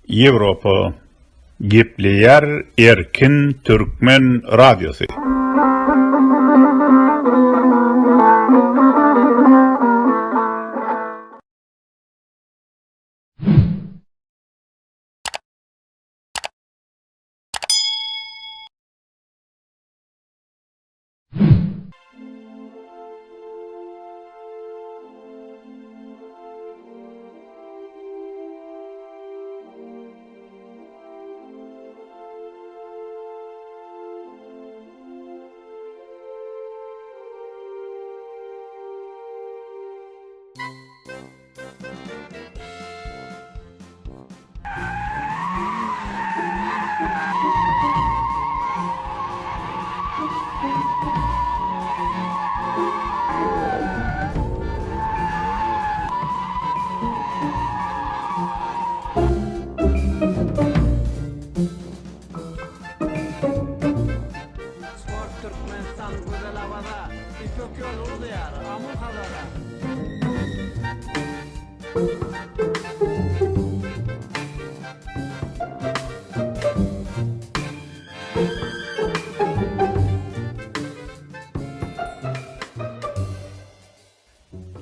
Yevropa Gepleyer Erkin Türkmen Radyosu. Türkmenistan güzel havada, İpek yolu diyar, amur havada.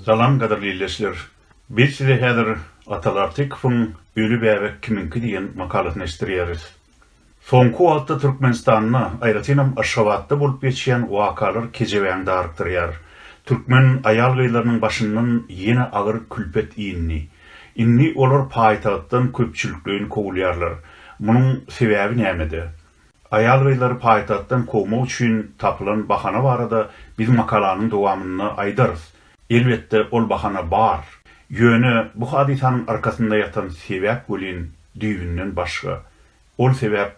Salam gadarly ýerleşler. Biz size häzir Atalar Tekfun ölü bäbek kiminki diýen makalatyny estirýäris. Soňky wagtda Türkmenistanyny aýratynam aşawatda bolup geçýän wakalar kejebäň darykdyrýar. Türkmen aýal gyýlarynyň başyndan ýene agyr külpet iýinni. Inni olar paýtagtdan köpçüliklerini kowulýarlar. Munyň sebäbi nämede? Aýal gyýlary paýtagtdan kowmak üçin tapylan bahana barada biz makalanyň dowamyny aýdarys. Elbette ol bahana bar. Ýöne bu hadisanyň arkasynda ýatan sebäp bolýan düýbünden başga. Ol sebäp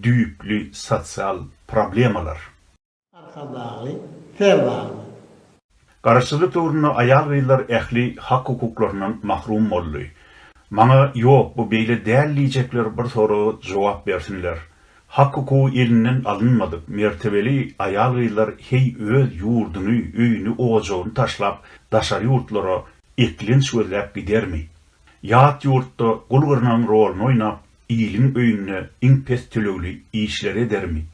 düýükli sosial problemalar. Arkadagy, ferwagy. Garaşsyzlyk döwründe aýal gyýlar ähli hak hukuklarynyň mahrum boldy. Maňa ýok, bu beýle däl diýjekler bir soraga jogap bersinler. Hak hukuky elinden alınmadyk. Mertebeli aýal gyýlar hey öz ýurduny, öýüni, ojagyny taşlap, daşary ýurtlara eklenç gözläp gidermi? Ýat ýurtda gulgyrnaň roluny oýnap, iýiliň öýüne iň pes tölegli işler edermi?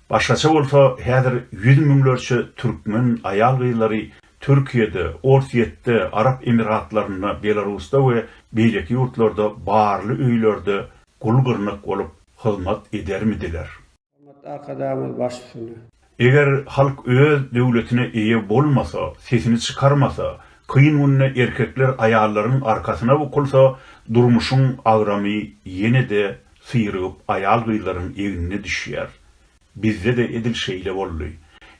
Başgaça bolsa, häzir 100 miňlerçe türkmen aýal gyýlary Türkiýede, Orsiýetde, Arap Emiratlaryna, Belarusda we beýleki ýurtlarda barly öýlerde gulgyrnak bolup hyzmat edermidiler? Arkadaşymyz başçysyny. Eger halk öz döwletine eýe bolmasa, sesini çykarmasa, kıyın gününe erkekler aýallaryň arkasyna bukulsa, durmuşyň agramy ýene de syýryp aýal gyýlaryň egine düşýär. Bizde de edil şeýle boldy.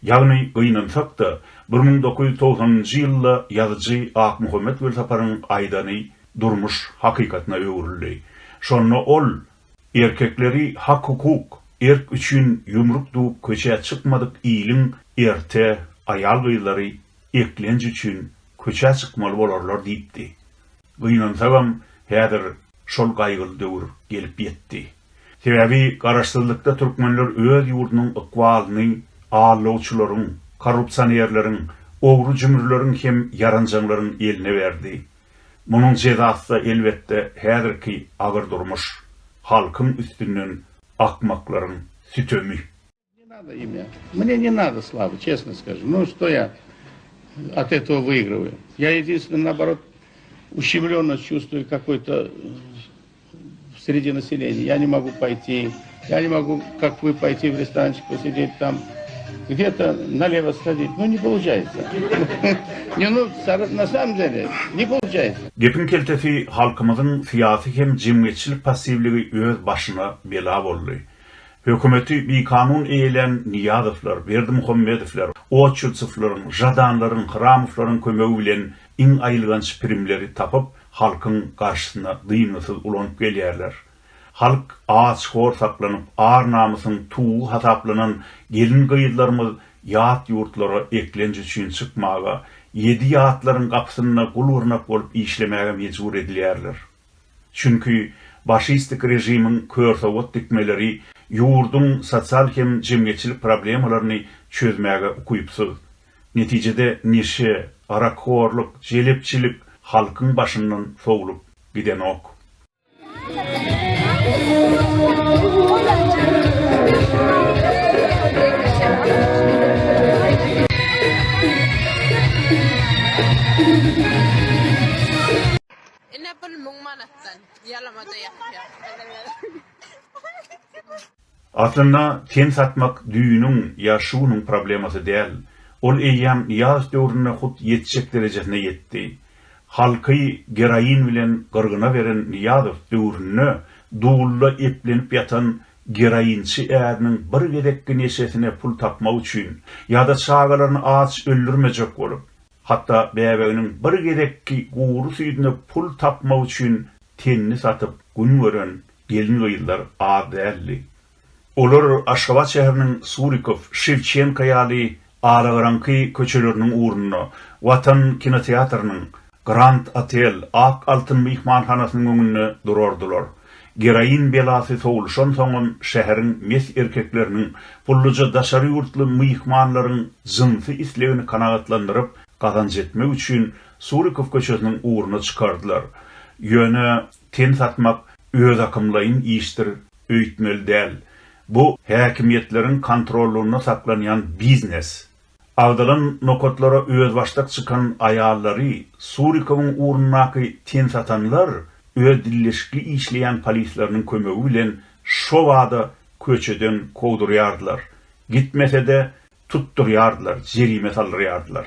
Ýagny gynansak da 1990-njy ýylda ýazyjy Ak Muhammed Gölsaparyň aýdany durmuş hakykatyna öwürildi. Şonda ol erkekleri hak hukuk, erk üçün yumruk duup köçe çykmadyk iýiliň erte aýal gyýlary eklenç üçün köçe çykmaly bolarlar diýipdi. Gynansagam häzir şol gaýgyly döwür gelip ýetdi. Sebäbi garaşsyzlykda türkmenler öz ýurdunyň ykbalyny ağlawçylaryň, korrupsionerleriň, ogru jümürleriň hem yaranjanlaryň eline berdi. Munyň jezasy elbette häzirki agyr durmuş halkın üstünden akmaklaryň sütömü. Не надо имя. Мне не надо славы, честно скажу. Ну, что я от этого выигрываю? Я единственное, наоборот, ущемленность чувствую какой-то среди населения. Я не могу пойти, я не могу, как вы, пойти в ресторанчик, посидеть там, где-то налево сходить. Ну, не получается. На самом деле, не получается. Gepin keltesi halkymyzyň syýasy hem jemgyýetçilik passivligi öz başyna bela boldy. Hökümeti bir kanun eýelen Niyazowlar, Berdimuhammedowlar, Oçutsowlaryň, Jadanlaryň, Hramowlaryň kömegi bilen iň aýylganç primleri tapyp halkyň garşysyna dyngysyz ulanyp gelýärler. Halk ağaç hor saklanyp, ar namysyň tuğu hataplanan gelin gyýylarymyz ýat ýurtlara eklenç üçin çykmaga, 7 ýatlaryň gapysyna gulgyrnak bolup işlemäge mejbur edilýärler. Çünki başystik rejimiň körsowat dikmeleri ýurdun sosial hem jemgyýetçilik problemalaryny çözmäge ukuyupsyz. Netijede neşe, arakhorluk, jelepçilik halkyň başyndan sowulup giden ok. Inapın mungmanattan yalamada yapıyor. Aslında ten satmak düýünüň ya şunyň problemasy däl. Ol eýýäm ýaz döwrüne hut ýetjek derejesine ýetdi. Halky gerayin bilen gyrgyna beren Niýazow döwrüne dugulla eplenip ýatan gerayinçi ädiniň bir gedekki neşesine pul tapmak üçin ýa-da çagalaryny aç öldürmejek bolup, hatta bäbeginiň bir gedekki guuru süýdüne pul tapmak üçin tenini satyp gün gören gelin gyýylar adälli. Olar Aşgabat şäheriniň Surikov, Şevçenko ýaly Alagranky köçeleriniň uğruna Watan kinoteatrynyň Grand Hotel, Ak Altyn mihmanhanasynyň öňünde durardylar. Gerayin belasy sowulşan soňam şäheriň mes erkekleriniň pulluja daşary ýurtly mihmanlaryň jynsy islegini kanagatlandyryp gazanç etmek üçin Surikov köçesiniň uğruna çykardylar. Ýöne ten satmak öz akymlaryň işdir, öýtmeli däl. Bu häkimiýetleriň kontrolüne saklanýan biznes. Agdalan nokotlara öz başdak çıkan ayallary Surikowyň uğrunaky ten satanlar öz dilleşikli işleýän polisleriň kömegi bilen şo wada köçeden kowdurýardylar. Gitmese de tutturýardylar, jerime salyrýardylar.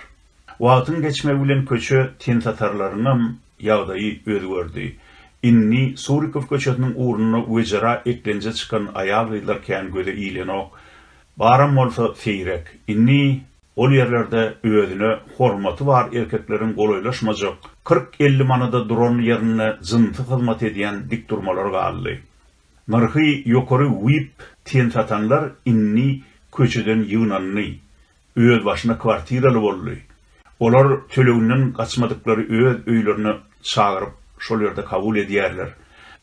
Wagtyň geçmegi bilen köçe ten satarlarynyň ýagdaýy özgördi. Inni Surikov köçesiniň uğruna wejara eklenje çıkan ayal gyýlar kän göze ilenok. Baram bolsa seýrek. Inni ol yerlerde özüne hormaty bar erkekleriň golaýlaşmajak 40-50 manada duran ýerine jynty hyzmat edýän dikdurmalar galdy. Narhy ýokary wip ten satanlar inni köçeden ýygnanny, öz başyna kwartiraly boldy. Olar tölegünden gaçmadyklary öz öýlerine çagyryp şol ýerde kabul edýärler.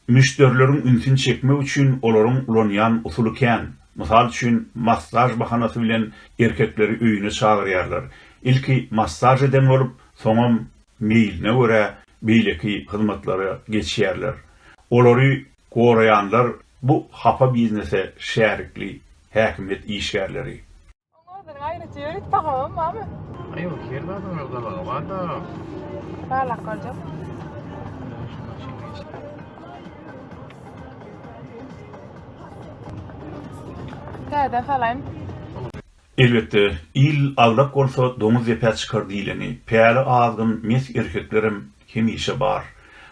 Müşterilerin ünsini çekmek üçin olaryň ulanýan usuly kän. Mysal üçin massaj bahanasy bilen erkekleri öýüne çagyrýarlar. Ilki massaj eden bolup, soňam meýiline görä beýleki hyzmatlary geçýärler. Olary goraýanlar bu hapa biznese şärikli häkimet işgärleri. Onlardan ayrıca öğret bakalım abi. Ayo, kirbadan orada var da. Bağla kalacağım. Täze salayım. Elbette, il aglak bolsa domuz epä çykar diýleni. Päli azgyn mes erkeklerim hemişe bar.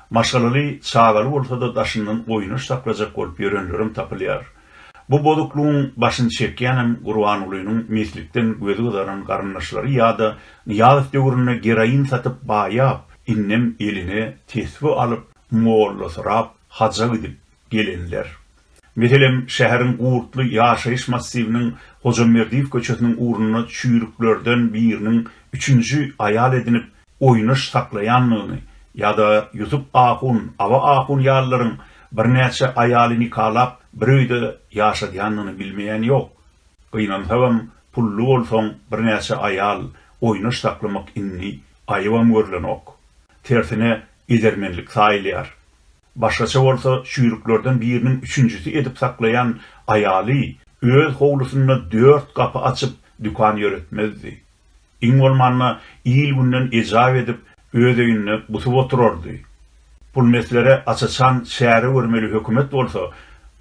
Maşgalaly çagaly bolsa da daşyndan oýnuş saklajak bolup ýörenlerim tapylýar. Bu bodukluğun başını çekýänem Gurban ulynyň meslikden gözü gyzaran garyndaşlary ýa-da Niýazow döwrüne gerayin satyp baýap, innem eline tesbi alyp moğollasyrap haja gidip gelenler. Meselem şäheriň gurtly ýaşaýyş massiviniň Hojamerdiýew köçesiniň uğruna çüýrüklerden biriniň 3-nji ayal edinip oýnuş saklaýanlygyny ýa-da Ýusup Ahun, Awa Ahun ýallaryň birnäçe aýaly nikalap bir öýde ýaşadýanlygyny bilmeýän ýok. Gynansavam pullu bolsaň birnäçe aýal oýnuş saklamak inni aýywam görlenok. Tersine edermenlik saýlýar. Başgaça bolsa çüýrüklerden biriniň 3-njisi edip saklayan aýaly öz howlusyna 4 kapy açyp dükany ýöretmezdi. Iň bolmanda ýyl günden ejab edip öz öýüne busup oturardy. Pul meselelere açaçan şäheri görmeli hökümet bolsa,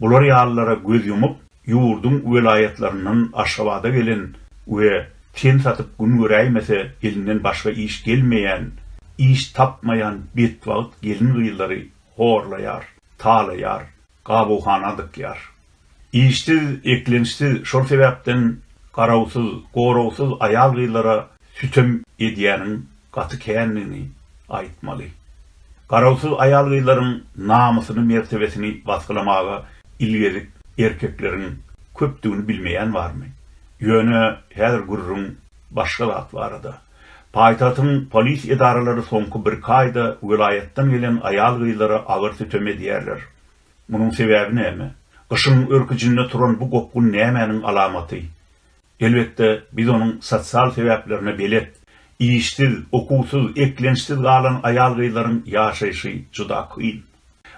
bular ýallara göz yumup ýurdun welaýatlarynyň Aşgabada gelen we ten satyp gün göräýmese elinden başga iş gelmeýän, iş tapmayan betwagt gelin gyýlary horlaýar, talaýar, gabuhana dykýar. İşsiz, eklenişsiz şol sebäpden garawsyz, gorawsyz aýal gyýlara sütem edýäniň gaty känligini aýtmaly. Garawsyz aýal gyýlaryň namusyny, mertebesini basgylamaga ilgerik erkekleriň köpdügini bilmeýän barmy? Ýöne häzir gurrun başga zat barada. Paýtagyň polis edaralary soňky bir kaýda welaýatdan gelen aýal gyýlara agyr sütem edýärler. Munyň sebäbi näme? Gyşyň örküjinde turan bu gokgun nämenin alamaty? Elbetde biz onuň sosial sebäplerine belet, işsiz, okuwsuz, eklenişsiz galan aýal gyýlaryň ýaşaýşy juda kyn.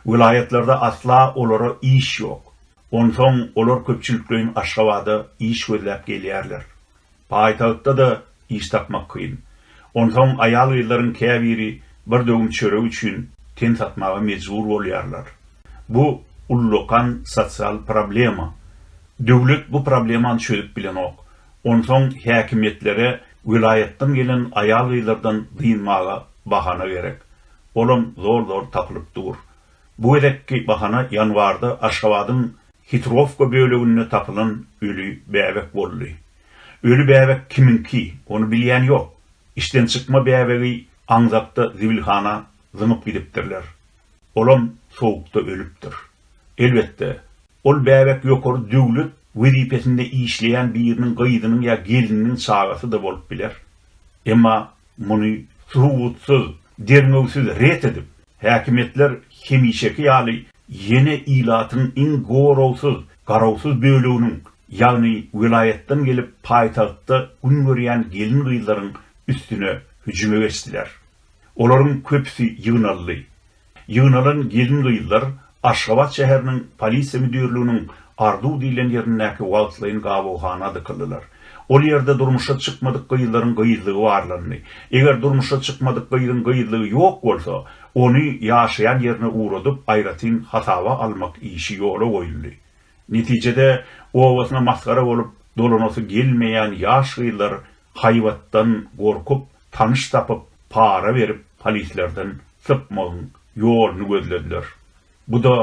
Vilayetlarda asla olara iş yok. Onsoň olar köpçüliklerin Aşgabatda iş gözläp gelýärler. Paýtagtda da iş tapmak kıyın. Onsoň ayal ýyllaryň käbiri bir döwüm çörek üçin ten satmaga mejbur bolýarlar. Bu ullokan sosial problema. Döwlet bu problemany çözüp bilenok. Onsoň häkimetlere vilayetden gelen ayal ýyllardan dynmaga bahana gerek. Olam zor tapylyp dur. Bu edekki bahana ýanwarda Aşgabatyň Hitrovka böleginde tapılan ölü bäbek boldy. Ölü bäbek kiminki? Onu bilýän ýok. İşten çykma bäbegi aňzakda zibilhana zyňyp gidipdirler. Olam soğukta ölüpdir. Elbette, ol bäbek ýokary döwlet wezipesinde işleýän biriniň gyýdynyň ýa gelininiň çagasy da bolup biler. Emma muny surutsuz, dermegsiz ret edip, häkimetler hemişeki ýaly yeni ilatyň iň gorowsuz, garawsuz böleginiň, ýagny vilayetden gelip paýtagtda gün görýän gelin gyýlaryň üstüne hüjüme geçdiler. Olaryň köpüsi ýygnaly. Ýygnalan gelin gyýlar Aşgabat şäheriniň polisiýa müdürlüğiniň Ardu diýilen ýerindäki wagtlaryň gabawhana dykyldylar. Ol ýerde durmuşa çykmadyk gyýlaryň gyýylygy barlandy. Eger durmuşa çykmadyk gyýlaryň gyýylygy ýok bolsa, onu ýaşaýan ýerine uğradyp aýratyn hasaba almak işi ýola goýuldy. Netijede owasyna maskara bolup dolanasy gelmeýän ýaş gyýlar haýwatdan gorkup, tanyş tapyp, para berip polislerden sypmagyň ýoluny gözlediler. Bu da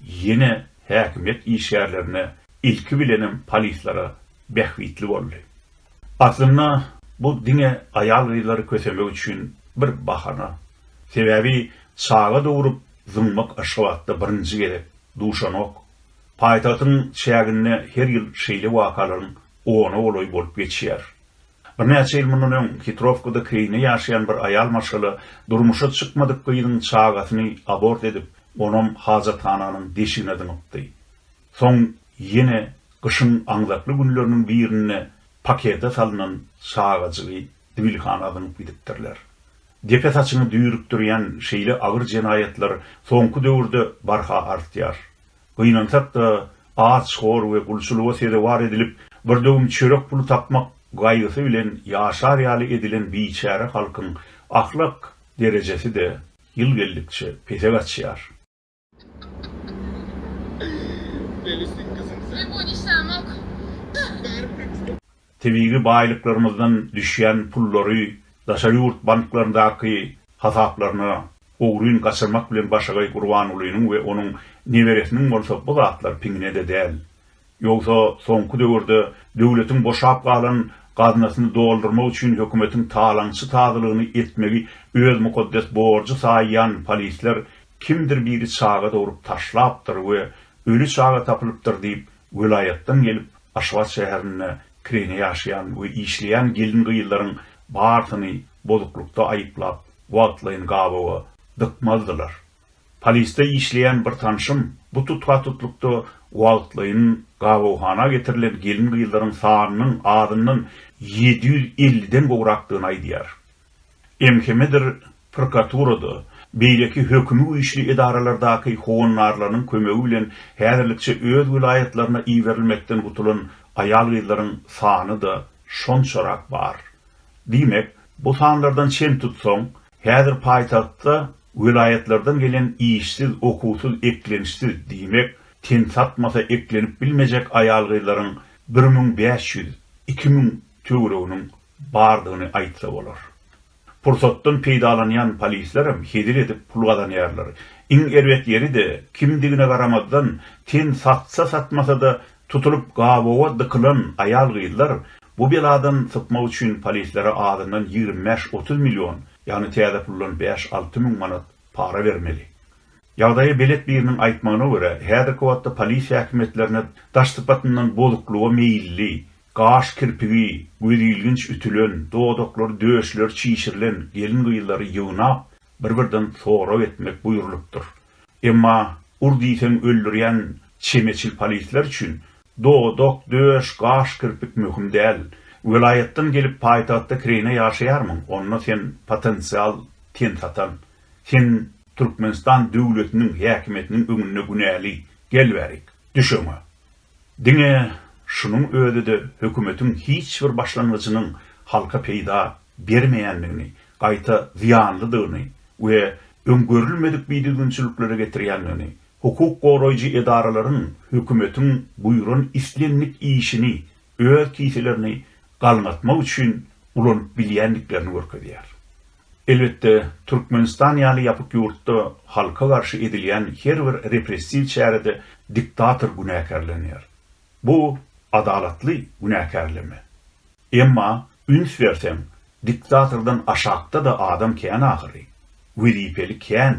ýene häkimet işgärlerine ilki bilenim polislara behwitli boldy. Aslında bu diňe ayal gyýlary kösemek üçin bir bahana. Sebebi sağa doğurup zıngmak Aşgabatda birinci gerek duşanok. Paýtagtyň şäherine her ýyl şeýle wakalaryň ona oloý bolup geçýär. Bir näçe ýyl mundan öň Hitrovkada krine ýaşaýan bir ayal maşgaly durmuşa çykmadyk gyýdyň çagasyny abort edip, onuň hajathananyň deşigine dyňypdy. Soň ýene gyşyň aňzakly günleriniň birine pakete salynan çagajy dibilhanadan gidipdirler. Depe saçyny düýrükdirýän şeýle agyr jenaýetler soňky döwürde barha artýar. Gynansak da aç şor we gulçuluğa sede war edilip bir döwüm çörek pulu tapmak gaýgysy bilen ýaşar ýaly edilen biçare halkyň ahlak derejesi de ýyl geldikçe pese gaçýar. Tebigi baýlyklarymyzdan düşýän pullary daşary ýurt banklaryndaky hasaplaryna ogryn gaçyrmak bilen başagay Gurban ulynyň we onuň neberesiniň bolsa bu zatlar piňine de däl. Ýogsa soňky döwürde döwletiň boşap galan gaznasyny doldurmak üçin hökümetiň talaňçy taýdylygyny etmegi öz mukaddes borçy saýýan polisler kimdir biri çaga dorup taşlapdyr we ölü çaga tapylypdyr diýip vilayetden gelip Aşgabat şäherine kirene ýaşaýan we işleýän gelin gyýlaryň bartyny bozuklukda aýyplap wagtlaryň gabawy dykmazdylar. Poliste işleyen bir tanışım bu tutkatlukta wagtlaryň gabawhana getirilen gelin gyýlaryň sanynyň adynyň 750'den gowrakdygyny aýdýar. Emkemedir prokuraturada beýleki hökümü işli edaralardaky howanlarlaryň kömegi bilen häzirlikçe öz vilayetlerine iýerilmekden gutulan ayal gyýlaryň sany da şonçarak bar. Diýmek, bu sanlardan çen tutsoň, häzir paýtagtda vilayetlerden gelen işsiz, okuwsuz, eklenişsiz diýmek, ten satmasa eklenip bilmejek ayal gyýlaryň 1500-2000 töwereginiň bardygyny aýtsa bolar. Pursatdan peýdalanýan polislerim hedir edip pul gazanýarlar. Iň erwet ýeri de kimdigine garamaddan ten satsa satmasa da tutulup gabawa dykylan ayal gyýlar bu beladan sypmak üçin polislere adından 25-30 milyon, ýani täze pullan 5-6 min manat para vermeli. Ýagdaýy belet biriniň aýtmagyna görä, häzirki wagtda polisiýa häkimetlerine daş sypatyndan bozukluğa meýilli, gaş kirpigi, göýdilginç ütülen, dodoklar, döşler, çiýşirilen gelin gyýlary ýygnap bir-birden sorag etmek buýrulupdyr. Emma urdiýsen öldürýän çemeçil polisler üçin dodok, döş, gaş kirpik möhüm däl. Vilayetden gelip paýtagtda kirene ýaşaýarmyň, onda sen potensial ten satan. Sen Türkmenistan döwletiniň häkimetiniň öňüne günäli gelberik. Düşüňe. Diňe şunun öýdede hökümetiň hiç bir başlangyjynyň halka peýda bermeýändigini, gaýta ziýanlydygyny we öňgörülmedik biýdigünçiliklere getirýändigini, hukuk goraýjy edaralaryň hökümetiň buýran islenlik işini, öz kiselerini galmatmak üçin ulanyp bilýänliklerini görkezýär. Elbette Türkmenistan ýaly ýapyk ýurtda halka garşy edilýän her bir repressiw çärede diktator günäkärlenýär. Bu adalatly günäkärleme. Emma üns bersem diktatordan aşakda da adam kän ahyry. Wezipeli kän,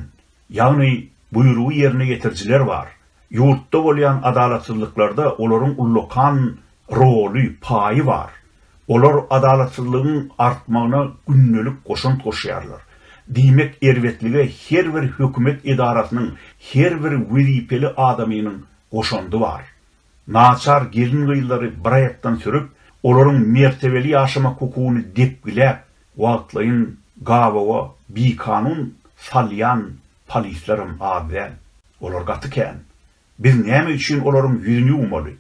ýagny buýrugy ýerine getirjiler var. Ýurtda bolýan adalatsızlyklarda olaryň ullukan roly, paýy var. Olar adalatsyzlygyň artmagyna günnülük goşunt goşýarlar. Diýmek erwetlige her bir hökümet edarasynyň, her bir wezipeli adamynyň goşundy var. Naçar gelin gyýlary bir aýakdan sürüp, olaryň mertebeli ýaşama hukugyny depgilep, wagtlaýyn gabawa bikanun salyan polislerim adel. Olar gatykän. Biz näme üçin olaryň ýüzüni ýumaly?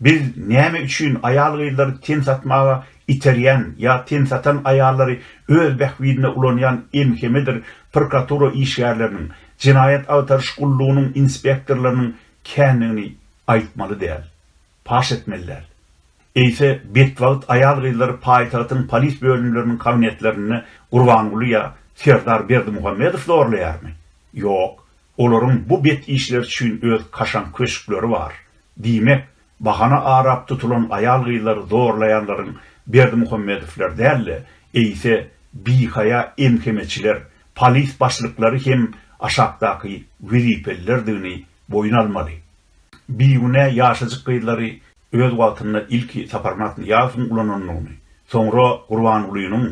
Biz näme üçin aýal gyýlary ten satmaga iterýän ýa ten satan aýallary öz bähwidine ulanýan emhemedir prokuratura işgärleriniň, jinayet awtarış gullugynyň inspektorlarynyň känini aýtmaly däl. Paş etmeliler. Eýse betwagt aýal gyýlary paýtagyň polis bölümleriniň kabinetlerini Gurbanguly ýa Serdar Berdimuhammedow zorlaýarmy? Ýok. Olaryň bu bet işler üçin öz kaşan köşkleri var. Diýmek, bahana arap tutulan aýal gyýlary zorlaýanlaryň Berdimuhammedowler däl, eýse bihaya emkemeçiler, polis başlyklary hem aşakdaky wezipelilerdigini boyun almaly. Biýüne ýaşajyk gyýlary öz wagtyna ilki saparmatyny ýazyň ulananyny, soňra Gurbangulynyň,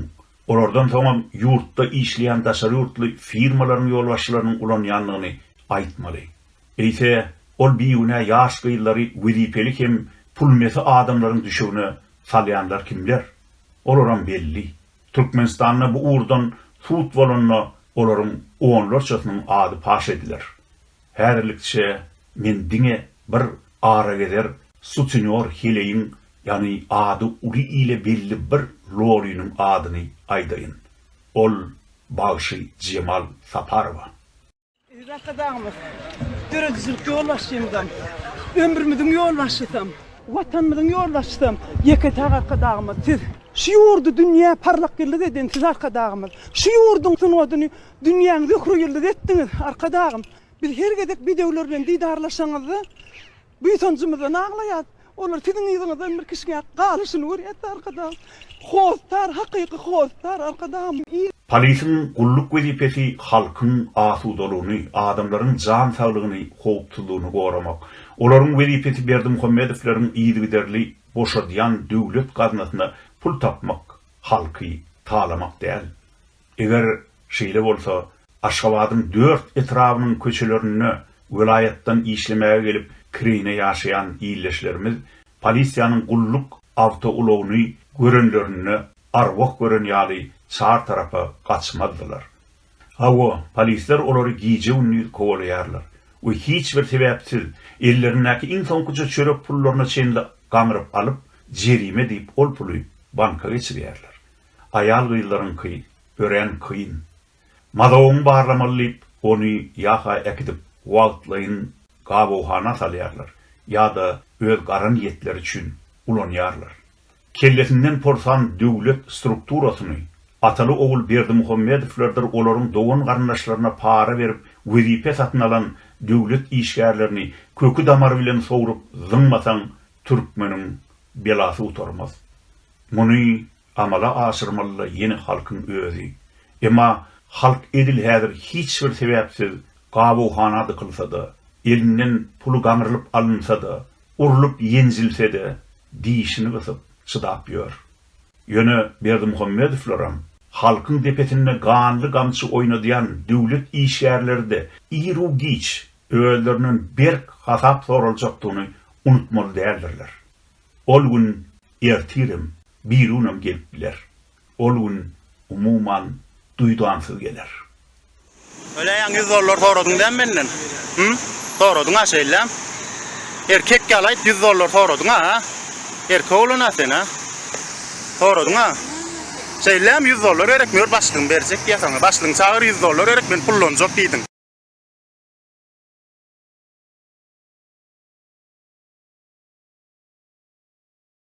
olardan soňam ýurtda işleýän daşary ýurtly firmalaryň ýolbaşçylarynyň ulanýanlygyny aýtmaly. Eýse ol biýüne ýaş gyýlary wezipeli hem pulmesi adamlaryň düşügine salýanlar kimler? Olaram belli. Türkmenistanyň bu urdan sut bolanyna olaryň onlarçasynyň ady paş ediler. Herlikçe men diňe bir ara geder suçynyor hileyin, ýani ady uli ile belli bir lorynyň adyny aýdaýyn. Ol Bagşy Cemal Saparova. Arkadaşımız, döredizilik yolbaşçıyımdan, ömrümüzün yolbaşçısım, vatanımızın yolbaşçısım, yeketag arkadaşımız, siz şu ýurdu dünýä parlak eden siz arkadaşımız, şu ýurdun sunuwadyny dünýäň zöhrü ýyldyk etdiňiz arkadaşım. Biz her gedek bideolar bilen diýdarlaşaňyzda, bu ýytancymyzdan aglaýat. Olar siziň ýyzyňyzdan bir kişiňe galyşyny görýär arkadaşım. Hostar, hakyky hostar arkadaşım. Polisin gulluk wezipesi halkyň asudalygyny, adamlaryň jan saglygyny, howpsuzlygyny goramak. Olaryň wezipesi Berdimuhammedowlaryň ýygyderli boşadýan döwlet gaznasyna pul tapmak, halky talamak däl. Eger şeýle bolsa, Aşgabatyň 4 etrabynyň köçelerine vilayatdan işlemege gelip kirine ýaşaýan ýylleşlerimiz polisiýanyň gulluk awtoulagyny görenlerine arwak gören ýaly çar tarafa kaçmadylar. Hawa polisler olary giýje unny kowalaýarlar. O hiç bir sebäpsiz ellerindäki iň soňkuja çörek pullaryny çenle gaňryp alyp jerime diýip ol puly bankaga geçirýärler. Aýal gyýlaryň kyn, ören kyn. Madawyň barlamalyp ony ýaha ekidip wagtlaýyn gabowhana salýarlar. Ýa-da öz garan ýetleri üçin ulanýarlar. Kellesinden porsan döwlet strukturasyny ataly ogul Berdimuhammedowlar olaryň dogan garyndaşlaryna para berip wezipe satyn alan döwlet işgärlerini kökü damary bilen sowurup zıňmasaň türkmeniň belasy utarmaz. Muny amala aşyrmaly ýene halkyň özi. Emma halk edil häzir hiç bir sebäpsiz gabowhana dykylsa-da, elinden pulu gaňrylyp alynsa-da, urulup ýenzilse-de diýişini gysyp çydap ýör. Ýöne Berdimuhammedowlaram halkyň depetinde ganly gamçy oýnadýan döwlet işgärlerinde iru giç öýleriniň berk hasap soruljakdygyny unutmaly däldirler. Ol gün ertirim birunam gelip biler. Ol gün umuman duydansyz geler. Öyle yan $100 soradın den benden. Hı? Soradın ha şeylem. Erkek yalayt $100 soradın ha. Erkek olana sen ha. Soradın ha. Şeylem $100 gerekmiyor başlığın verecek ya sana. Başlığın çağır $100 gerekmiyor pullon çok diydin.